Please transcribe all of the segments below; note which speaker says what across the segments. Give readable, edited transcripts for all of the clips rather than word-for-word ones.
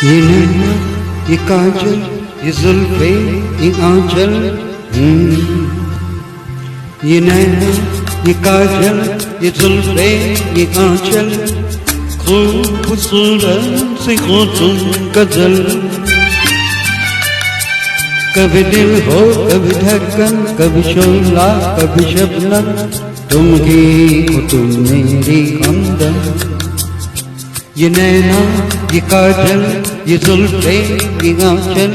Speaker 1: ये नैना ये काजल ये जुल्फे ये आंचल, ये नैना ये काजल ये जुल्फे ये आंचल, खूबसूरत सी हो तुम गजल। कभी दिल हो कभी धड़कन, कभी शोला कभी शबनम, तुम ही हो तुम मेरी हमदम। ये नैना ये काजल ये जुल्फे ये आंचल,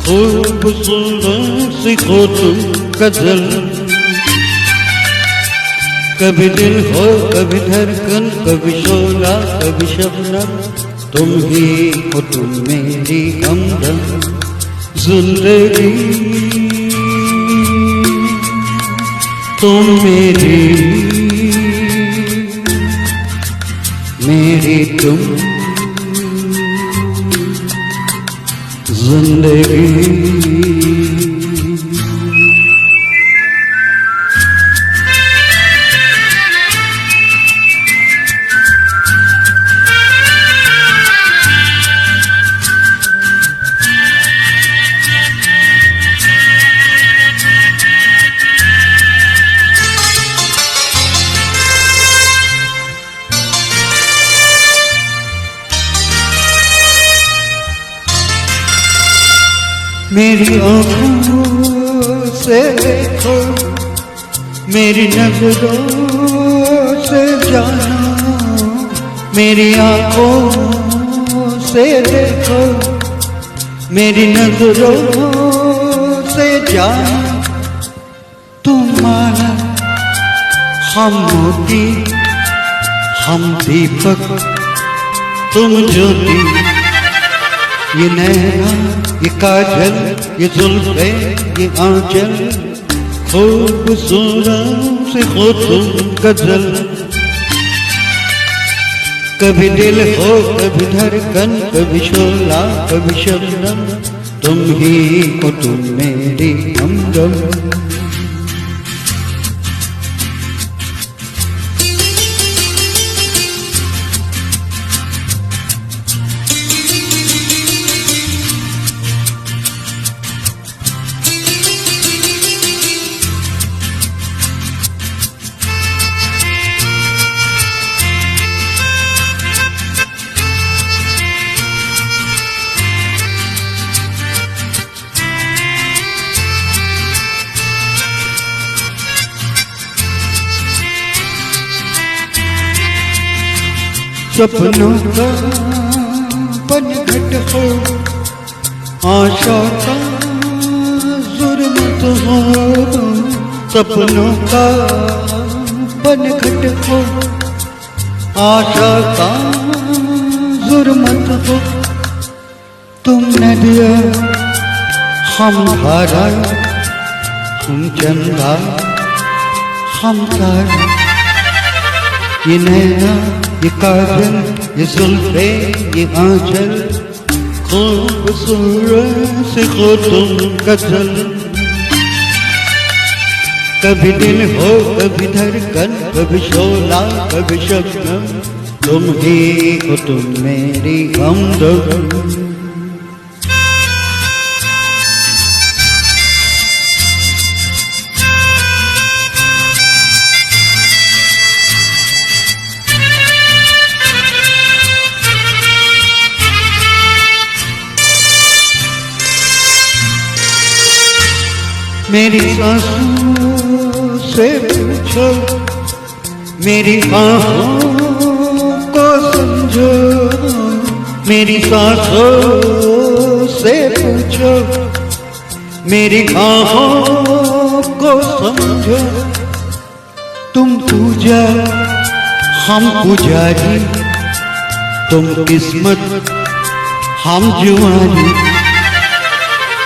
Speaker 1: खूबसूरत सी हो तुम गजल। कभी दिल हो कभी धड़कन, कभी शोला कभी शबनम, तुम ही हो तुम मेरी हमदम। जिंदगी तुम मेरी तुम जिंदगी। मेरी आँखों से देखो, मेरी नजरों से जानो, मेरी आँखों से देखो, मेरी नजरों से जानो। तुम माना हम मोती हम दीपक, तुम ज्योति। ये नैना ये काजल ये जुल्फे ये आंचल, खूबसूरत से हो तुम गजल। कभी दिल हो कभी धड़कन, कभी शोला कभी शबनम, तुम ही हो तुम मेरी हमदम। सपनों का पनघट हो, आशा का जुर्मत हो। सपनों का पनघट हो, आशा का जुर्मत हो। तुम नदिया हम धारा, तुम चंदा हम तारा। ये नैना ये काजल ये जुल्फे ये आंचल, खूबसूरत से हो तुम गजल। कभी दिल हो कभी धड़कन, कभी शोला कभी शबनम, तुम ही हो तुम मेरी हमदम। मेरी सांसों से पूछो, मेरी आँखों को समझो। मेरी सांसों से पूछो, मेरी आँखों को समझो। तुम पूजा हम पुजारी, तुम किस्मत हम जुआरी।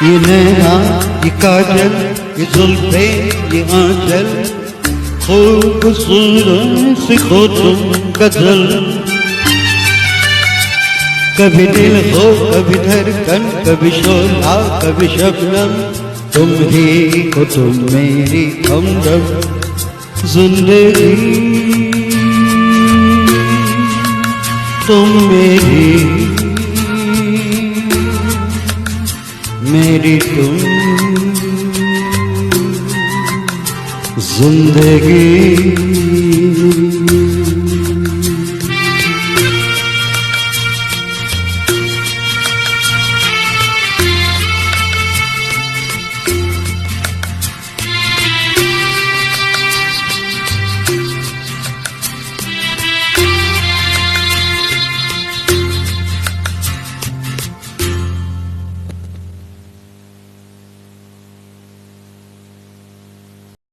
Speaker 1: ये नैना ये काजल ये जुल्फे ये आंचल, खूबसूरत सी हो तुम गजल। कभी दिल हो कभी धड़कन, कभी शोला कभी शबनम, तुम ही हो तुम मेरी हमदम। जिंदगी तुम मेरी मेरी तुम जिंदगी